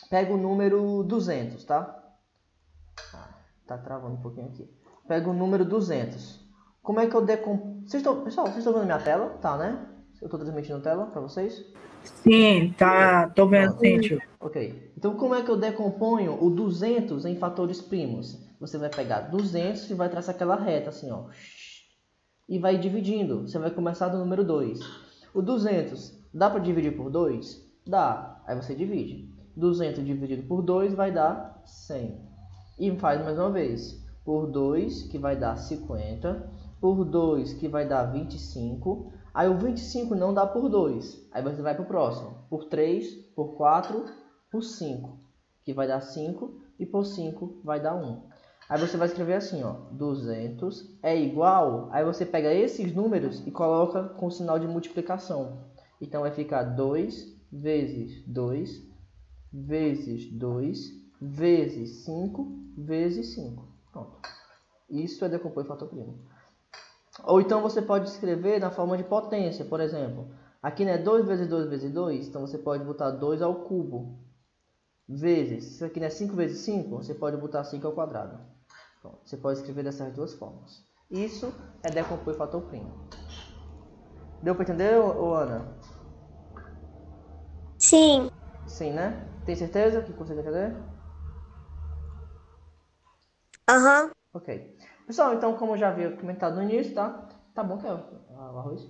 pega o número 200, tá? Tá travando um pouquinho aqui. Pega o número 200. Como é que eu decomponho? Pessoal, vocês estão vendo minha tela? Tá, né? Eu estou transmitindo a tela para vocês? Sim, tá, tô vendo sim, tio. Ok. Então, como é que eu decomponho o 200 em fatores primos? Você vai pegar 200 e vai traçar aquela reta assim, ó. E vai dividindo. Você vai começar do número 2. O 200, dá para dividir por 2? Dá. Aí você divide. 200 dividido por 2 vai dar 100. E faz mais uma vez. Por 2, que vai dar 50. Por 2, que vai dar 25. Aí o 25 não dá por 2. Aí você vai para o próximo. Por 3, por 4, por 5. Que vai dar 5. E por 5 vai dar 1. Aí você vai escrever assim, ó. 200 é igual. Aí você pega esses números e coloca com o sinal de multiplicação. Então vai ficar 2 vezes 2 vezes 2 vezes 5 vezes 5. Pronto. Isso é decompor em fator primo. Ou então você pode escrever na forma de potência, por exemplo. Aqui não é 2 vezes 2 vezes 2, então você pode botar 2 ao cubo. Vezes, isso aqui não é 5 vezes 5, você pode botar 5 ao quadrado. Pronto. Você pode escrever dessas duas formas. Isso é decompor em fator primo. Deu para entender, Ana? Sim. Sim, né? Tem certeza que consegue entender? Aham. Ok. Pessoal, então como eu já havia comentado no início, tá? Tá bom que é o arroz?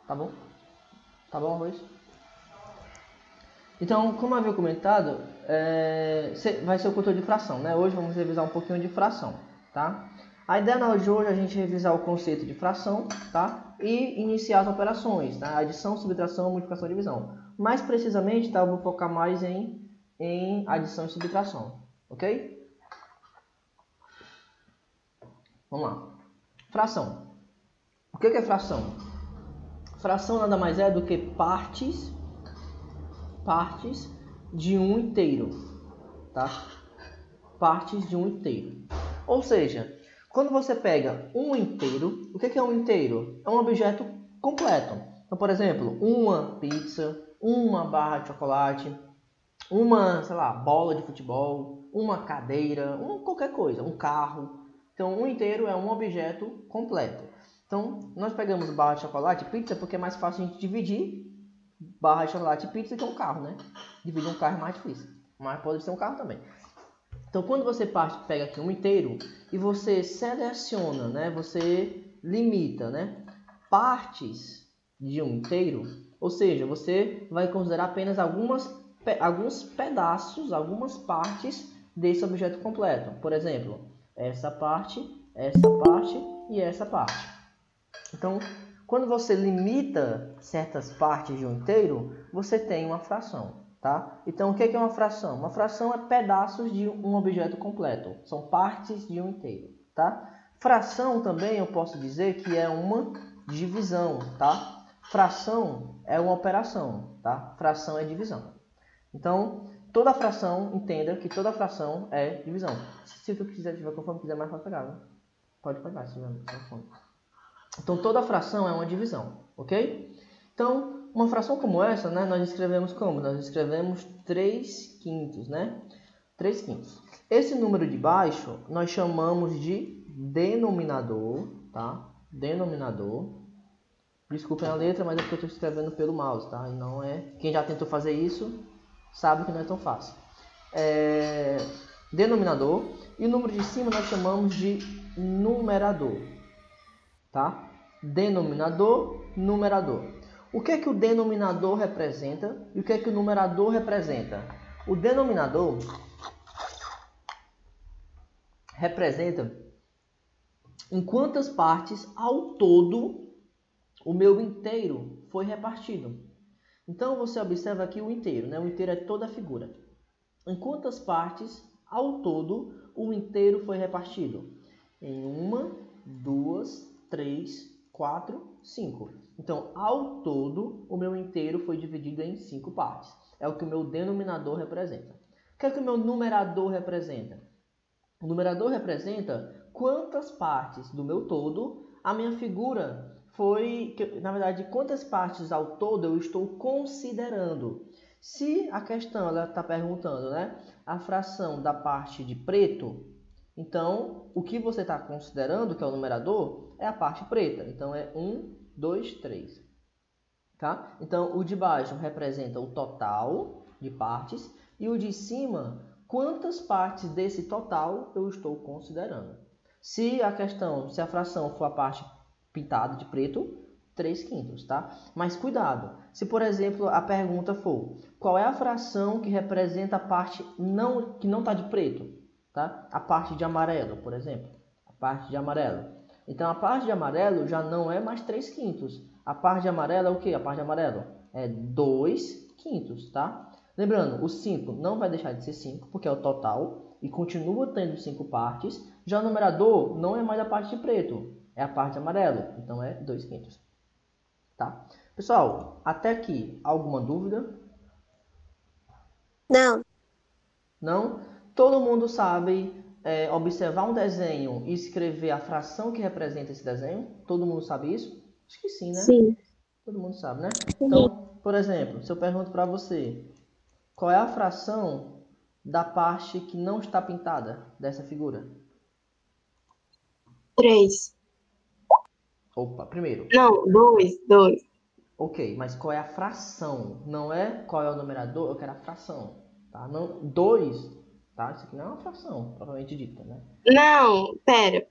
Tá bom? Tá bom o arroz? Então, como eu havia comentado, vai ser o controle de fração, né? Hoje vamos revisar um pouquinho de fração, tá? A ideia na aula de hoje é a gente revisar o conceito de fração, tá? E iniciar as operações, tá? Adição, subtração, multiplicação e divisão. Mais precisamente, tá? Eu vou focar mais em adição e subtração, ok? Vamos lá. Fração. O que é fração? Fração nada mais é do que partes de um inteiro, tá? Partes de um inteiro. Ou seja, quando você pega um inteiro, o que é um inteiro? É um objeto completo. Então, por exemplo, uma pizza, uma barra de chocolate, uma, sei lá, bola de futebol, uma cadeira, qualquer coisa, um carro. Então, um inteiro é um objeto completo. Então, nós pegamos barra de chocolate e pizza porque é mais fácil a gente dividir barra de chocolate e pizza que um carro, né? Dividir um carro é mais difícil, mas pode ser um carro também. Então, quando você pega aqui um inteiro e você seleciona, né? Você limita, né? Partes de um inteiro, ou seja, você vai considerar apenas alguns pedaços, algumas partes desse objeto completo. Por exemplo, essa parte e essa parte. Então, quando você limita certas partes de um inteiro, você tem uma fração, tá? Então, o que é uma fração? Uma fração é pedaços de um objeto completo. São partes de um inteiro, tá? Fração também eu posso dizer que é uma divisão, tá? Fração é uma operação, tá? Fração é divisão. Então, toda fração, entenda que toda fração é divisão. Se tu quiser, tiver conforme quiser mais, pode pegar, né? Pode pegar, se tiver conforme. Então, toda fração é uma divisão, ok? Então, uma fração como essa, né, nós escrevemos como? Nós escrevemos 3/5, né? 3/5. Esse número de baixo, nós chamamos de denominador, tá? Denominador. Desculpem a letra, mas é porque eu estou escrevendo pelo mouse, tá? E não é... Quem já tentou fazer isso, sabe que não é tão fácil. Denominador. E o número de cima nós chamamos de numerador. Tá? Denominador, numerador. O que é que o denominador representa e o que é que o numerador representa? O denominador representa em quantas partes ao todo o meu inteiro foi repartido. Então você observa aqui o inteiro, né? O inteiro é toda a figura. Em quantas partes ao todo o inteiro foi repartido? Em 1, 2, 3, 4, 5. Então, ao todo, o meu inteiro foi dividido em 5 partes. É o que o meu denominador representa. O que é que o meu numerador representa? O numerador representa quantas partes do meu todo a minha figura foi, na verdade, quantas partes ao todo eu estou considerando. Se a questão ela está perguntando, né, a fração da parte de preto, então o que você está considerando, que é o numerador, é a parte preta. Então é 1, 2, 3. Tá? Então o de baixo representa o total de partes e o de cima, quantas partes desse total eu estou considerando. Se a fração for a parte pintada de preto, 3/5, tá? Mas cuidado, se por exemplo a pergunta for, qual é a fração que representa a parte que não está de preto, tá? A parte de amarelo, por exemplo, a parte de amarelo. Então a parte de amarelo já não é mais 3/5. A parte de amarelo é o que? A parte de amarelo é 2/5, tá? Lembrando, o 5 não vai deixar de ser 5, porque é o total, e continua tendo 5 partes. Já o numerador não é mais a parte de preto, é a parte de amarelo, então é 2/5. Tá? Pessoal, até aqui, alguma dúvida? Não. Não? Todo mundo sabe observar um desenho e escrever a fração que representa esse desenho? Todo mundo sabe isso? Acho que sim, né? Sim. Todo mundo sabe, né? Então, por exemplo, se eu pergunto para você, qual é a fração da parte que não está pintada dessa figura? 3. Opa, primeiro. Não, 2. Ok, mas qual é a fração? Não é qual é o numerador, eu quero a fração. Tá? Não, 2, tá? Isso aqui não é uma fração, propriamente dita, né? Não, pera.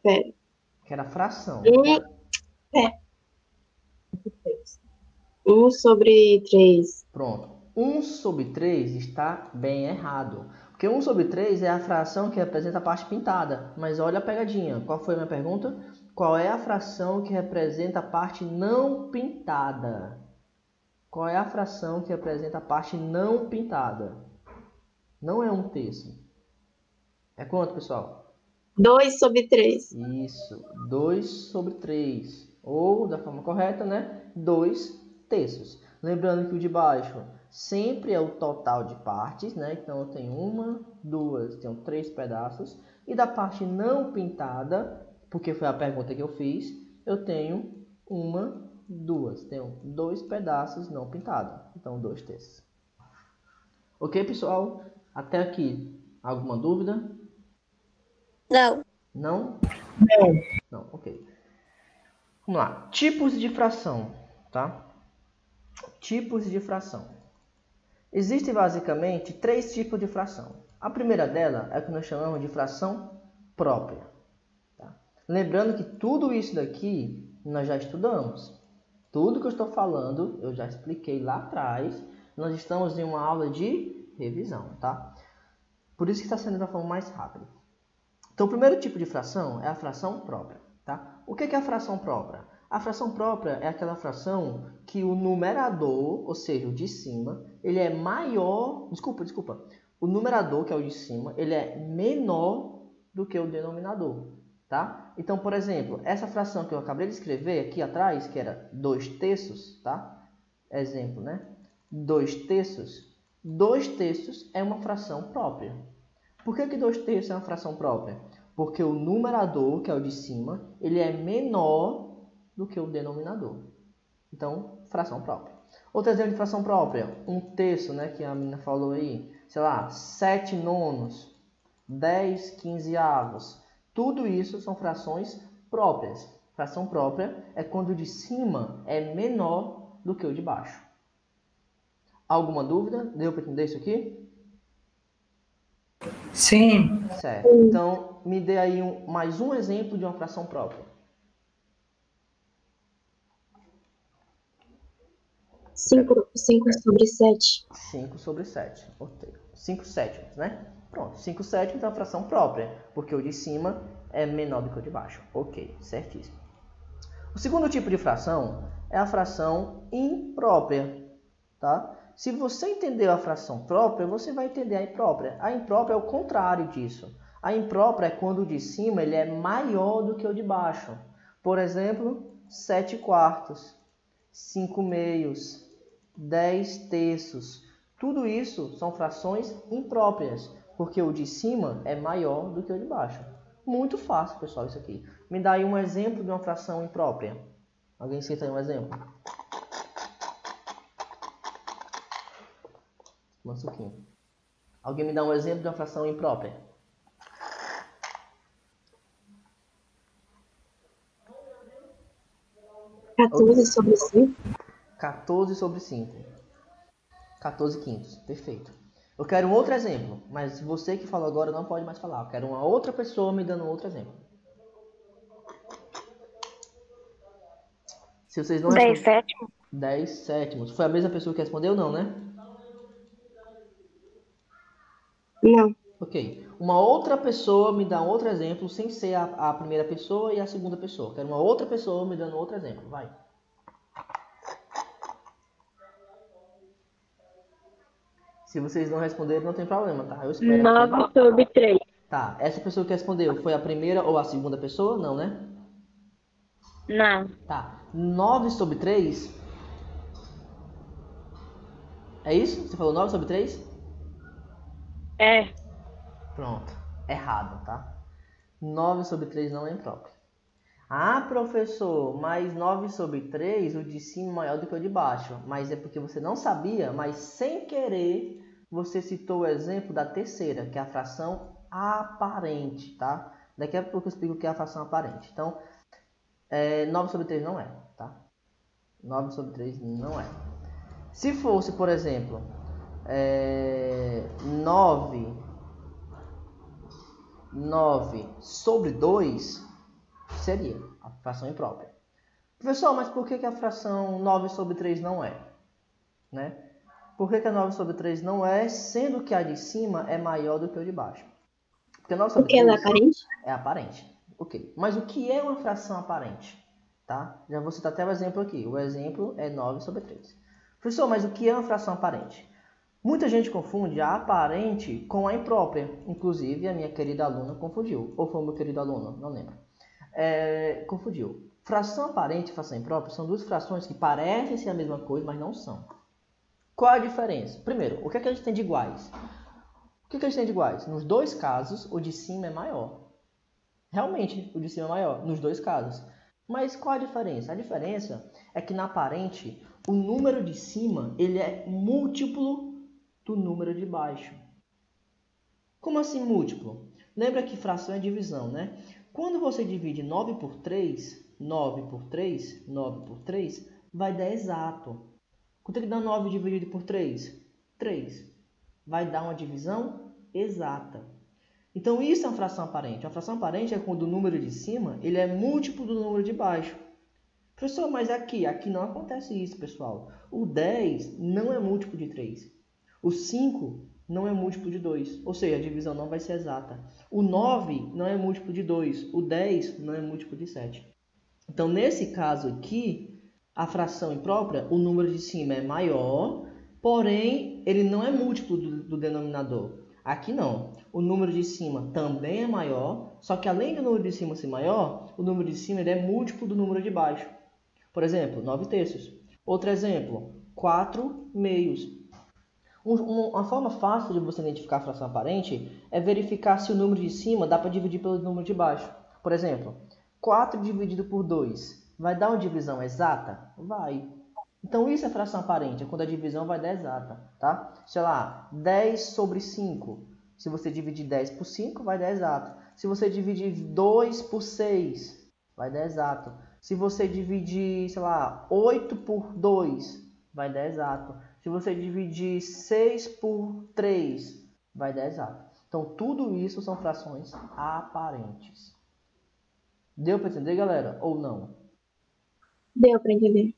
Quero a fração. 1 sobre 3. Pronto. 1 sobre 3 está bem errado. Porque 1 sobre 3 é a fração que representa a parte pintada. Mas olha a pegadinha. Qual foi a minha pergunta? Qual é a fração que representa a parte não pintada? Qual é a fração que representa a parte não pintada? Não é 1/3. É quanto, pessoal? 2 sobre 3. Isso. 2 sobre 3. Ou, da forma correta, né? 2/3. Lembrando que o de baixo sempre é o total de partes, né? Então eu tenho 1, 2, tenho 3 pedaços. E da parte não pintada, porque foi a pergunta que eu fiz, eu tenho 1, 2. Tenho 2 pedaços não pintados. Então 2/3. Ok, pessoal? Até aqui. Alguma dúvida? Não. Não? Não. Não, ok. Vamos lá. Tipos de fração, tá? Tipos de fração. Existem basicamente 3 tipos de fração. A primeira dela é o que nós chamamos de fração própria. Tá? Lembrando que tudo isso daqui nós já estudamos. Tudo que eu estou falando eu já expliquei lá atrás. Nós estamos em uma aula de revisão, tá? Por isso que está sendo de uma forma mais rápida. Então, o primeiro tipo de fração é a fração própria. Tá? O que é a fração própria? A fração própria é aquela fração que o numerador, ou seja, o de cima, ele é maior... Desculpa. O numerador, que é o de cima, ele é menor do que o denominador. Tá? Então, por exemplo, essa fração que eu acabei de escrever aqui atrás, que era 2/3, tá? Exemplo, né? 2/3. 2/3 é uma fração própria. Por que 2/3 é uma fração própria? Porque o numerador, que é o de cima, ele é menor do que o denominador. Então, fração própria. Outro exemplo de fração própria, 1/3, né, que a menina falou aí, sei lá, 7/9, 10/15. Tudo isso são frações próprias. Fração própria é quando o de cima é menor do que o de baixo. Alguma dúvida? Deu para entender isso aqui? Sim. Certo. Então, me dê aí mais um exemplo de uma fração própria. 5 sobre 7. 5 sobre 7. 5/7, né? Pronto. 5/7 então é uma fração própria, porque o de cima é menor do que o de baixo. Ok, certíssimo. O segundo tipo de fração é a fração imprópria, tá? Se você entendeu a fração própria, você vai entender a imprópria. A imprópria é o contrário disso. A imprópria é quando o de cima ele é maior do que o de baixo. Por exemplo, 7/4, 5/2, 10/3. Tudo isso são frações impróprias, porque o de cima é maior do que o de baixo. Muito fácil, pessoal, isso aqui. Me dá aí um exemplo de uma fração imprópria. Alguém cita aí um exemplo? Um suquinho. Alguém me dá um exemplo de uma fração imprópria? É 14/5. 14 sobre 5. 14 quintos. Perfeito. Eu quero um outro exemplo, mas você que falou agora não pode mais falar. Eu quero uma outra pessoa me dando outro exemplo. Se vocês não 10 sétimos. 10 sétimos. Foi a mesma pessoa que respondeu, não, né? Não. Ok. Uma outra pessoa me dá um outro exemplo, sem ser a primeira pessoa e a segunda pessoa. Quero uma outra pessoa me dando outro exemplo. Vai. Se vocês não responderem, não tem problema, tá? Eu espero. 9/3. Tá. Essa pessoa que respondeu foi a primeira ou a segunda pessoa? Não, né? Não. Tá. 9/3. É isso? Você falou 9/3? É. Pronto. Errado, tá? 9/3 não é impróprio. Ah, professor, mas 9/3, o de cima é maior do que o de baixo. Mas é porque você não sabia, mas sem querer você citou o exemplo da terceira, que é a fração aparente, tá? Daqui a pouco eu explico o que é a fração aparente. Então, 9/3 não é, tá? 9/3 não é. Se fosse, por exemplo, 9/2, seria a fração imprópria. Professor, mas por que a fração 9/3 não é? Né? Por que a 9/3 não é, sendo que a de cima é maior do que o de baixo? Porque 9/3 Porque ela é aparente? é aparente. Ok. Mas o que é uma fração aparente? Tá? Já vou citar até o exemplo aqui. O exemplo é 9/3. Professor, mas o que é uma fração aparente? Muita gente confunde a aparente com a imprópria. Inclusive, a minha querida aluna confundiu. Ou foi o meu querido aluno? Não lembro. Confundiu. Fração aparente e fração imprópria são duas frações que parecem ser a mesma coisa, mas não são. Qual a diferença? Primeiro, o que é que a gente tem de iguais? O que é que a gente tem de iguais? Nos dois casos, o de cima é maior. Realmente, o de cima é maior, nos dois casos. Mas qual a diferença? A diferença é que na aparente, o número de cima ele é múltiplo do número de baixo. Como assim múltiplo? Lembra que fração é divisão, né? Quando você divide 9 por 3, 9 por 3, 9 por 3, vai dar exato. Quanto é que dá 9 dividido por 3? 3. Vai dar uma divisão exata. Então isso é uma fração aparente. A fração aparente é quando o número de cima ele é múltiplo do número de baixo. Professor, mas aqui não acontece isso, pessoal. O 10 não é múltiplo de 3. O 5 não é múltiplo de 2. Ou seja, a divisão não vai ser exata. O 9 não é múltiplo de 2. O 10 não é múltiplo de 7. Então, nesse caso aqui, a fração imprópria, o número de cima é maior, porém, ele não é múltiplo do denominador. Aqui não. O número de cima também é maior, só que além do número de cima ser maior, o número de cima ele é múltiplo do número de baixo. Por exemplo, 9/3. Outro exemplo, 4/2. Uma forma fácil de você identificar a fração aparente é verificar se o número de cima dá para dividir pelo número de baixo. Por exemplo, 4 dividido por 2 vai dar uma divisão exata? Vai. Então isso é fração aparente, é quando a divisão vai dar exata, tá? Sei lá, 10/5. Se você dividir 10 por 5, vai dar exato. Se você dividir 2 por 6, vai dar exato. Se você dividir, sei lá, 8 por 2, vai dar exato. Se você dividir 6 por 3, vai dar exato. Então tudo isso são frações aparentes. Deu para entender, galera? Ou não? Deu para entender.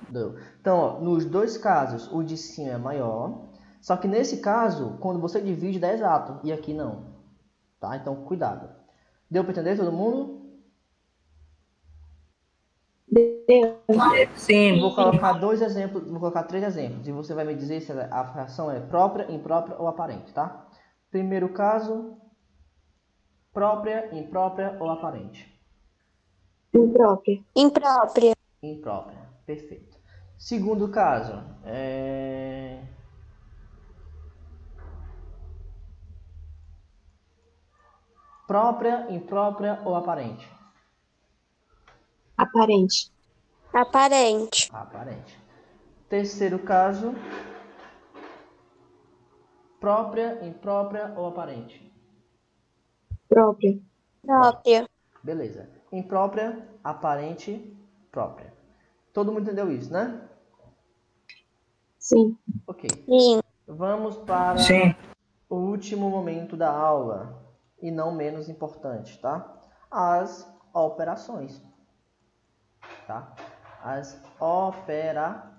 Deu. Então, ó, nos dois casos, o de cima é maior. Só que nesse caso, quando você divide, dá exato. E aqui não. Tá? Então, cuidado. Deu para entender todo mundo? Deu. Sim. Vou colocar dois exemplos, vou colocar 3 exemplos. E você vai me dizer se a fração é própria, imprópria ou aparente, tá? Primeiro caso, própria, imprópria ou aparente? Imprópria. Imprópria. Imprópria. Perfeito. Segundo caso, própria, imprópria ou aparente? Aparente. Aparente. Aparente. Terceiro caso, própria, imprópria ou aparente? Própria. Própria. Beleza. Imprópria, aparente, própria. Todo mundo entendeu isso, né? Sim. Ok. Sim. Vamos para Sim. o último momento da aula, e não menos importante, tá? As operações, tá? As operações.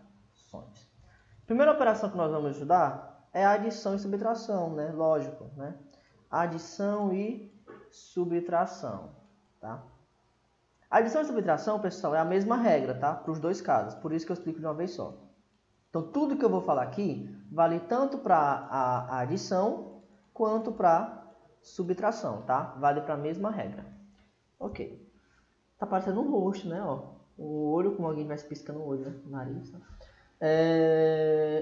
A primeira operação que nós vamos estudar é a adição e subtração, né? Lógico, né? Adição e subtração, tá? Adição e subtração, pessoal, é a mesma regra, tá? Para os dois casos, por isso que eu explico de uma vez só. Então, tudo que eu vou falar aqui vale tanto para a adição quanto para subtração, tá? Vale para a mesma regra. Ok. Tá parecendo um rosto, né? Ó, o olho, como alguém vai se piscando o olho, né? O nariz, tá?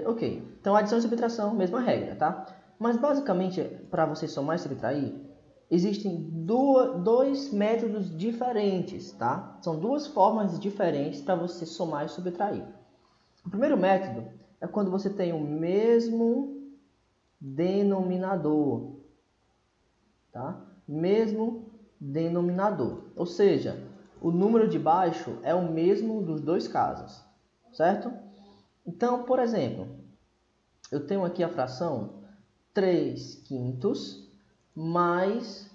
Ok. Então, adição e subtração, mesma regra, tá? Mas, basicamente, para você somar e subtrair, existem dois métodos diferentes, tá? São duas formas diferentes para você somar e subtrair. O primeiro método é quando você tem o mesmo denominador, tá? Mesmo denominador, ou seja, o número de baixo é o mesmo dos dois casos, certo? Então, por exemplo, eu tenho aqui a fração 3 quintos mais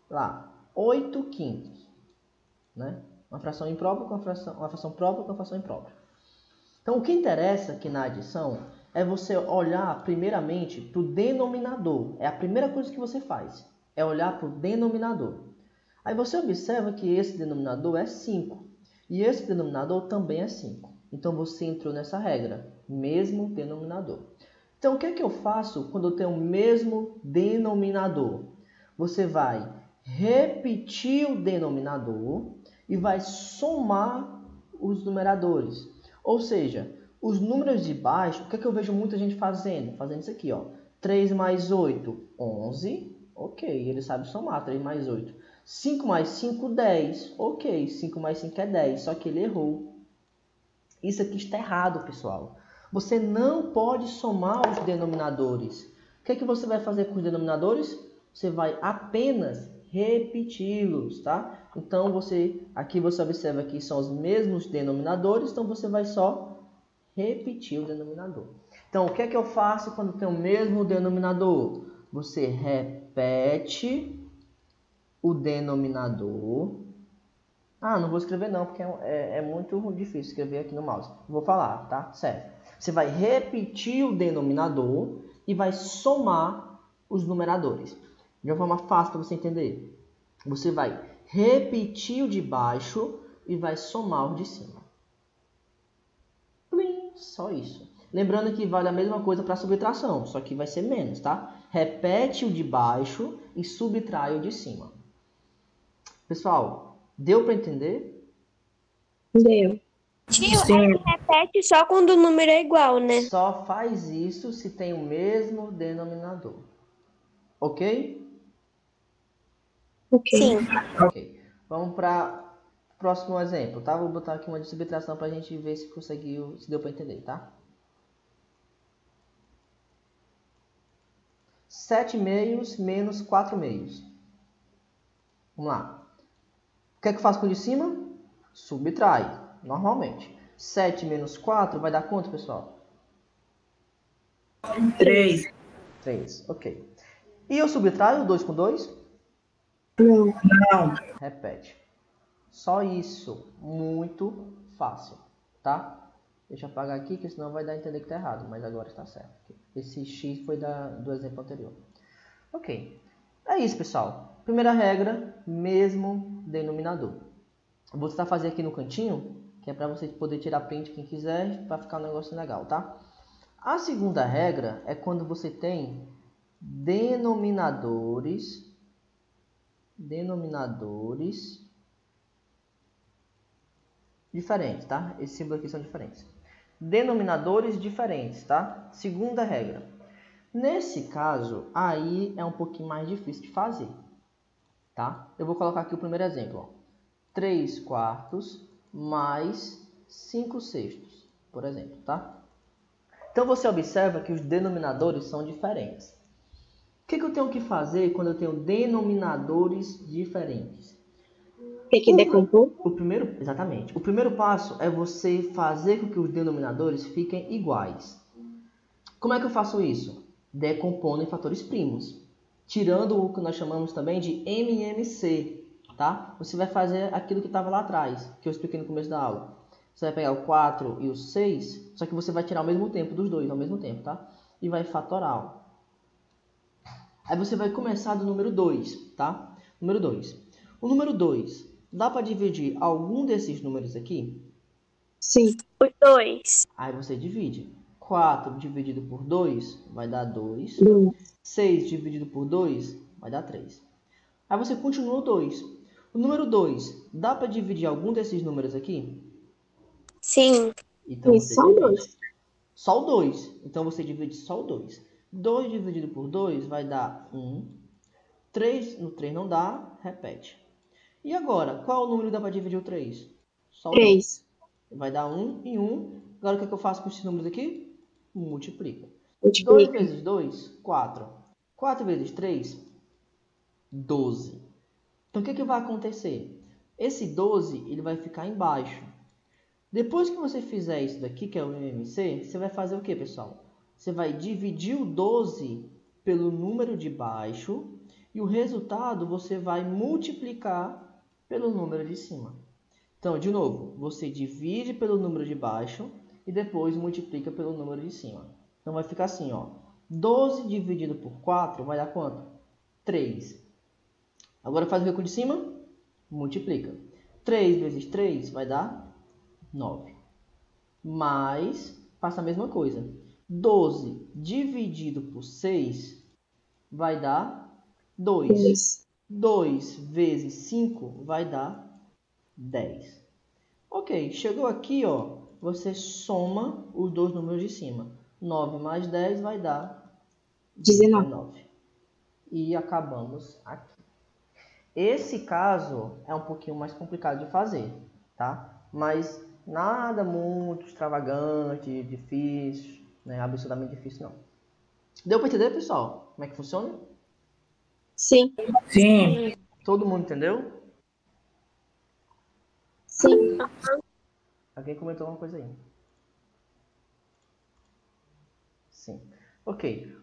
lá 8 quintos, né? Uma fração imprópria com uma fração própria com uma fração imprópria. Então, o que interessa aqui na adição é você olhar primeiramente para o denominador. É a primeira coisa que você faz, é olhar para o denominador. Aí você observa que esse denominador é 5 e esse denominador também é 5. Então, você entrou nessa regra, mesmo denominador. Então, o que é que eu faço quando eu tenho o mesmo denominador? Você vai repetir o denominador e vai somar os numeradores. Ou seja, os números de baixo, o que é que eu vejo muita gente fazendo? Fazendo isso aqui, ó. 3 mais 8, 11. Ok, ele sabe somar, 3 mais 8. 5 mais 5, 10. Ok, 5 mais 5 é 10, só que ele errou. Isso aqui está errado, pessoal. Você não pode somar os denominadores. O que é que você vai fazer com os denominadores? Você vai apenas repeti-los, tá? Então, aqui você observa que são os mesmos denominadores, então você vai só repetir o denominador. Então, o que é que eu faço quando tem o mesmo denominador? Você repete o denominador. Ah, não vou escrever não, porque é muito difícil escrever aqui no mouse. Vou falar, tá? Certo. Você vai repetir o denominador e vai somar os numeradores. De uma forma fácil para você entender. Você vai repetir o de baixo e vai somar o de cima. Plim, só isso. Lembrando que vale a mesma coisa para subtração, só que vai ser menos, tá? Repete o de baixo e subtrai o de cima. Pessoal, deu para entender? Deu. Tio, Sim. repete só quando o número é igual, né? Só faz isso se tem o mesmo denominador. Ok? Ok. Sim. Ok. Vamos para o próximo exemplo, tá? Vou botar aqui uma de subtração para a gente ver se conseguiu, se deu para entender, tá? 7 meios menos 4 meios. Vamos lá. O que é que eu faço com o de cima? Subtrai, normalmente. 7 menos 4 vai dar quanto, pessoal? 3. 3, ok. E eu subtraio 2 com 2? Não. Não. Repete. Só isso. Muito fácil, tá? Deixa eu apagar aqui, que senão vai dar a entender que está errado. Mas agora está certo. Esse X foi do exemplo anterior. Ok. É isso, pessoal. Primeira regra, mesmo denominador. Eu vou tentar fazer aqui no cantinho, que é para você poder tirar print quem quiser, para ficar um negócio legal, tá? A segunda regra é quando você tem denominadores diferentes, tá? Esses símbolos aqui são diferentes. Denominadores diferentes, tá? Segunda regra. Nesse caso, aí é um pouquinho mais difícil de fazer, tá? Eu vou colocar aqui o primeiro exemplo, ó. 3 quartos mais 5 sextos, por exemplo, tá? Então você observa que os denominadores são diferentes. O que eu tenho que fazer quando eu tenho denominadores diferentes? Tem que decompor? Exatamente. O primeiro passo é você fazer com que os denominadores fiquem iguais. Como é que eu faço isso? Decompondo em fatores primos, tirando o que nós chamamos também de MMC, tá? Você vai fazer aquilo que estava lá atrás, que eu expliquei no começo da aula. Você vai pegar o 4 e o 6, só que você vai tirar ao mesmo tempo dos dois, ao mesmo tempo, tá? E vai fatorar. Aí você vai começar do número 2, tá? Número 2. O número 2, dá para dividir algum desses números aqui? Sim. Os 2. Aí você divide. 4 dividido por 2 vai dar 2. Dois. 6 dividido por 2 vai dar 3. Aí você continua o 2. O número 2, dá para dividir algum desses números aqui? Sim. Então E você só divide. dois. Só o 2. Então você divide só o 2. 2 dividido por 2 vai dar 1. 3 no 3 não dá, repete. E agora, qual é o número que dá para dividir o 3? Só o 2. 3. Vai dar 1 e 1. Agora o que eu faço com esses números aqui? Multiplica. 2 Multiplica. vezes 2, 4. 4 vezes 3, 12. Então o que vai acontecer? Esse 12 ele vai ficar embaixo. Depois que você fizer isso daqui, que é o MMC, você vai fazer o que, pessoal? Você vai dividir o 12 pelo número de baixo e o resultado você vai multiplicar pelo número de cima. Então, de novo, você divide pelo número de baixo e depois multiplica pelo número de cima. Então, vai ficar assim, ó. 12 dividido por 4 vai dar quanto? 3. Agora faz o que com o de cima? Multiplica. 3 vezes 3 vai dar 9. Mas, faça a mesma coisa. 12 dividido por 6 vai dar 2. 2. 2 vezes 5 vai dar 10. Ok, chegou aqui, ó, você soma os dois números de cima. 9 mais 10 vai dar 19. E acabamos aqui. Esse caso é um pouquinho mais complicado de fazer, tá? Mas nada muito extravagante, difícil, né? Absurdamente difícil, não. Deu para entender, pessoal? Como é que funciona? Sim. Sim. Todo mundo entendeu? Sim. Alguém comentou alguma coisa aí? Sim. Ok.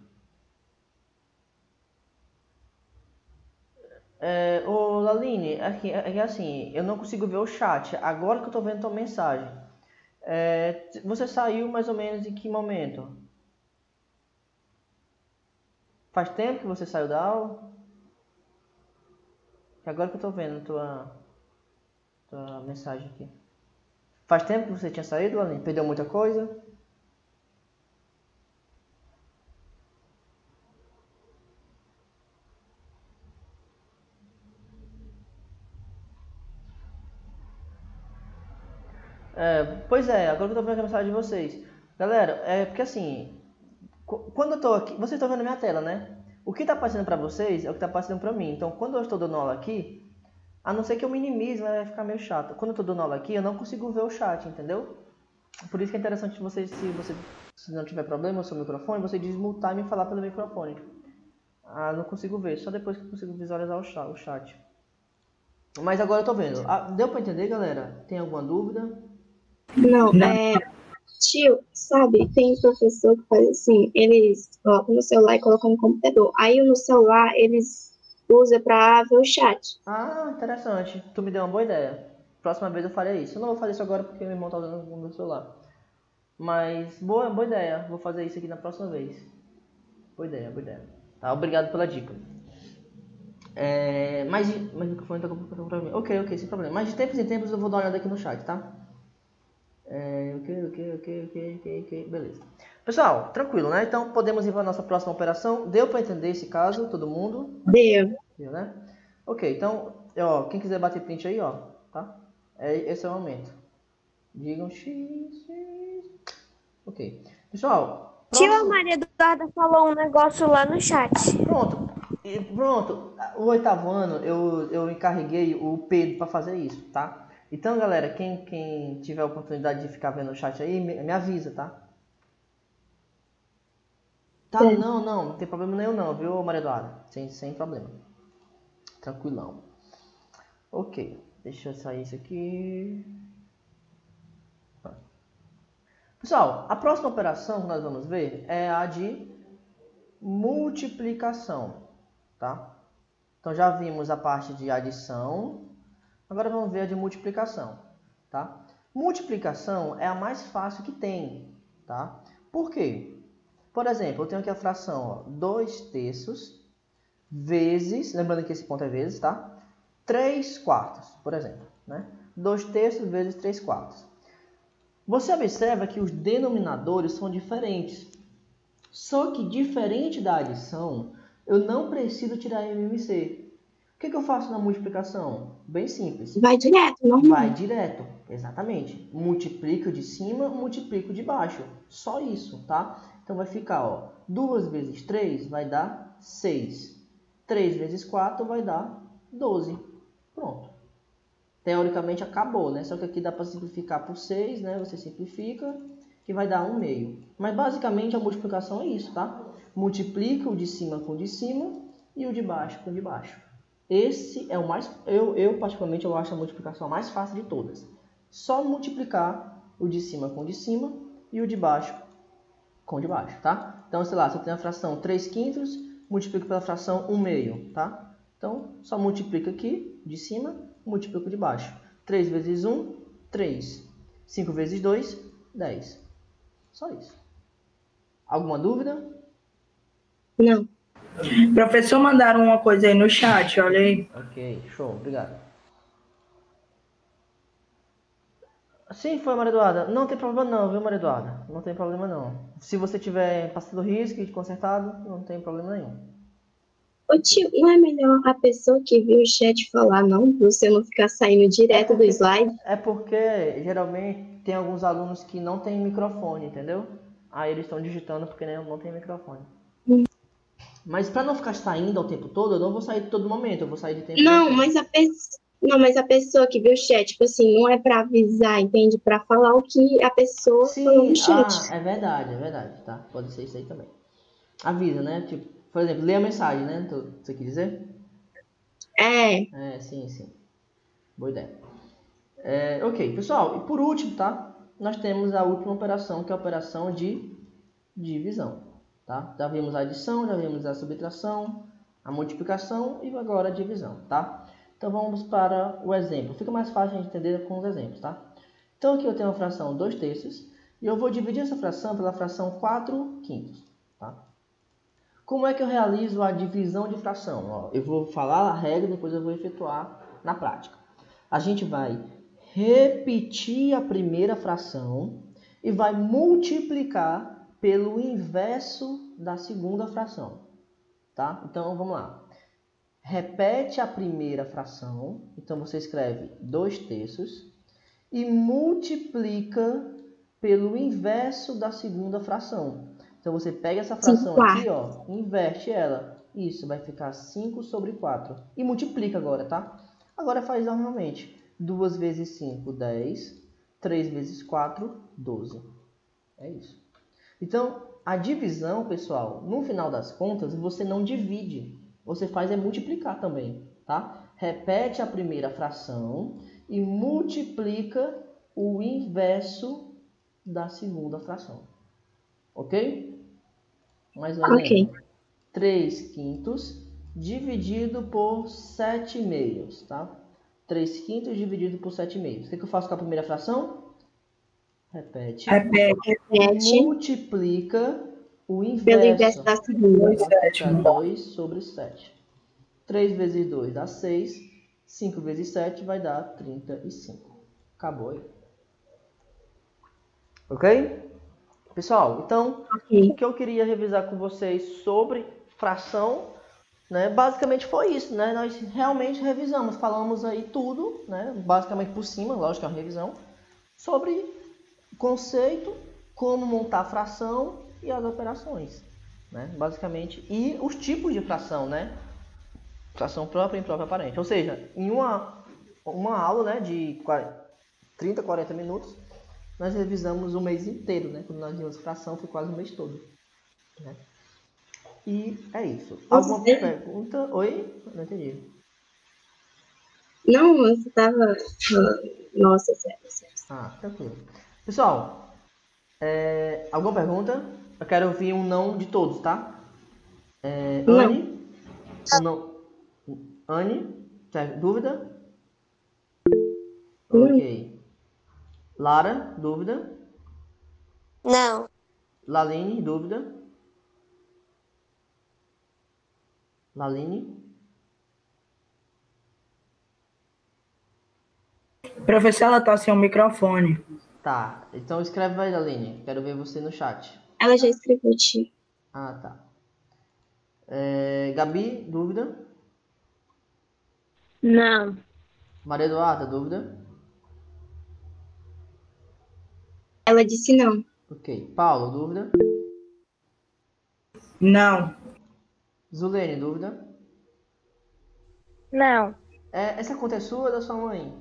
Ô Laline, assim, eu não consigo ver o chat. Agora que eu tô vendo tua mensagem. Você saiu mais ou menos em que momento? Faz tempo que você saiu da aula? Agora que eu tô vendo tua mensagem aqui. Faz tempo que você tinha saído, Laline? Perdeu muita coisa? Pois é, agora que eu tô vendo a mensagem de vocês. Galera, porque assim, quando eu tô aqui, vocês estão vendo a minha tela, né? O que tá aparecendo pra vocês é o que tá aparecendo pra mim. Então, quando eu estou dando aula aqui, a não ser que eu minimize, vai ficar meio chato. Quando eu tô dando aula aqui, eu não consigo ver o chat, entendeu? Por isso que é interessante você, se não tiver problema no seu microfone, você desmutar e me falar pelo microfone. Não consigo ver, só depois que eu consigo visualizar o chat. Mas agora eu tô vendo. Deu pra entender, galera? Tem alguma dúvida? Não, tio, sabe, tem professor que faz assim, eles colocam no celular e colocam no computador. Aí no celular eles usam pra ver o chat. Interessante. Tu me deu uma boa ideia. Próxima vez eu farei isso. Eu não vou fazer isso agora porque meu irmão tá usando o meu celular. Mas, boa ideia. Vou fazer isso aqui na próxima vez. Boa ideia. Tá, obrigado pela dica. Mas o microfone tá complicado pra mim. Ok, sem problema. Mas de tempos em tempos eu vou dar uma olhada aqui no chat, tá? Ok. Beleza. Pessoal, tranquilo, né? Então podemos ir para a nossa próxima operação. Deu para entender esse caso, todo mundo? Deu, né? Ok, então, quem quiser bater print aí, tá? Esse é o momento. Digam X. Ok. Pessoal, Tio, a Maria Eduarda falou um negócio lá no chat. Pronto. O 8º ano eu encarreguei o Pedro para fazer isso, tá? Então, galera, quem tiver a oportunidade de ficar vendo o chat aí, me avisa, tá? Tá, Certo. não tem problema nenhum não, viu, Maria Eduarda? Sem problema. Tranquilão. Ok, deixa eu sair isso aqui. Pessoal, a próxima operação que nós vamos ver é a de multiplicação, tá? Então já vimos a parte de adição, agora vamos ver a de multiplicação, tá? Multiplicação é a mais fácil que tem, tá? Por quê? Por exemplo, eu tenho aqui a fração 2/3 vezes, lembrando que esse ponto é vezes, tá? 3/4, por exemplo, né? 2/3 vezes 3/4. Você observa que os denominadores são diferentes. Só que diferente da adição, eu não preciso tirar MMC. O que eu faço na multiplicação? Bem simples. Vai direto, normal. Vai direto, exatamente. Multiplico de cima, multiplico de baixo. Só isso, tá? Então vai ficar, ó, 2 vezes 3 vai dar 6. 3 vezes 4 vai dar 12. Pronto. Teoricamente acabou, né? Só que aqui dá para simplificar por 6, né? Você simplifica, que vai dar 1/2. Mas basicamente a multiplicação é isso, tá? Multiplica o de cima com o de cima e o de baixo com o de baixo. Esse é o mais... Eu particularmente, eu acho a multiplicação mais fácil de todas. Só multiplicar o de cima com o de cima e o de baixo com o de baixo, tá? Então, sei lá, se eu tenho a fração 3/5, multiplico pela fração 1/2, tá? Então, só multiplica aqui, de cima, multiplico de baixo. 3 vezes 1, 3. 5 vezes 2, 10. Só isso. Alguma dúvida? Não. Professor, mandaram uma coisa aí no chat, olha aí. Ok, show, obrigado. Sim, foi, Maria Eduarda. Não tem problema não, viu, Maria Eduarda? Não tem problema não. Se você tiver passado risco e consertado, não tem problema nenhum. Ô tio, não é melhor a pessoa que viu o chat falar, não? Você não ficar saindo direto do slide? É porque, geralmente, tem alguns alunos que não tem microfone, entendeu? Aí eles estão digitando porque não tem microfone. Mas para não ficar saindo ao tempo todo, eu não vou sair de todo momento, eu vou sair de tempo em Não, tempo. mas a pessoa que viu o chat, tipo assim, não é pra avisar, entende? Pra falar o que a pessoa falou no chat. É verdade, tá? Pode ser isso aí também. Avisa, né? Tipo, por exemplo, lê a mensagem, né? Você quer dizer? É. Sim. Boa ideia. Ok, pessoal, e por último, tá? Nós temos a última operação, que é a operação de divisão, tá? Já vimos a adição, já vimos a subtração, a multiplicação e agora a divisão, tá? Então vamos para o exemplo. Fica mais fácil de entender com os exemplos, tá? Então aqui eu tenho a fração 2/3 e eu vou dividir essa fração pela fração 4/5, tá? Como é que eu realizo a divisão de fração? Ó, eu vou falar a regra e depois eu vou efetuar na prática. A gente vai repetir a primeira fração e vai multiplicar pelo inverso da segunda fração, tá? Então vamos lá. Repete a primeira fração, então você escreve 2/3 e multiplica pelo inverso da segunda fração. Então você pega essa fração aqui, ó, inverte ela. Isso, vai ficar 5/4. E multiplica agora, tá? Agora faz normalmente. 2 vezes 5, 10. 3 vezes 4, 12. É isso. Então, a divisão, pessoal, no final das contas, você não divide. Você faz é multiplicar também, tá? Repete a primeira fração e multiplica o inverso da segunda fração. Ok? Mais um exemplo. 3/5 dividido por 7/2, tá? 3/5 dividido por 7/2. O que eu faço com a primeira fração? Repete. Multiplica o inverso. Pelo inverso da segunda. 2/7. 3 vezes 2 dá 6. 5 vezes 7 vai dar 35. Acabou aí. Ok? Pessoal, então, o que eu queria revisar com vocês sobre fração, né, basicamente foi isso, né? Nós realmente revisamos, falamos aí tudo, né, basicamente por cima, lógico que é uma revisão, sobre conceito, como montar a fração e as operações, né, basicamente, e os tipos de fração, né, fração própria e imprópria aparente, ou seja, em uma aula, né, de 30, 40 minutos, nós revisamos o mês inteiro, né? Quando nós vimos fração, foi quase o mês todo. Né? E é isso. Alguma pergunta? Oi? Não entendi. Não, você tava. Nossa, sério. Ah, tranquilo. Pessoal, alguma pergunta? Eu quero ouvir um não de todos, tá? Não. Anne? Um não. Anne? Dúvida? Ok. Lara, dúvida? Não. Laline, dúvida? Laline? Professor, ela tá sem o microfone. Tá, então escreve aí, Laline. Quero ver você no chat. Ela já escreveu, tio. Ah, tá. Gabi, dúvida? Não. Maria Eduarda, dúvida? Ela disse não. Ok. Paulo, dúvida? Não. Zulene, dúvida? Não. Essa conta é sua ou da sua mãe?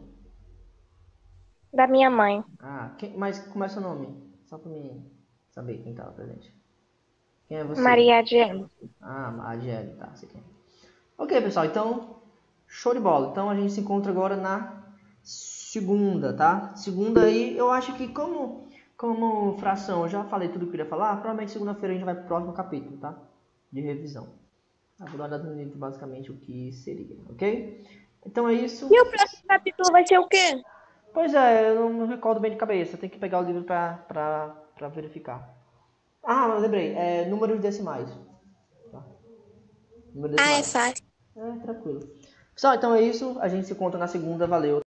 Da minha mãe. Ah, mas como é seu nome? Só pra mim saber quem tava presente. Quem é você? Maria Adiel. Ah, a Adiele, tá, sei quem é. Ok, pessoal, então, show de bola. Então a gente se encontra agora na segunda, tá? Segunda aí, eu acho que como fração, eu já falei tudo que eu queria falar, provavelmente segunda-feira a gente vai pro próximo capítulo, tá? De revisão. Tá? Vou dar uma olhada no livro basicamente o que seria, ok? Então é isso. E o próximo capítulo vai ser o quê? Pois é, eu não recordo bem de cabeça, tem que pegar o livro pra verificar. Ah, eu lembrei, números decimais. Tá? Números Ah, é decimais. fácil. Tranquilo. Pessoal, então é isso. A gente se encontra na segunda. Valeu.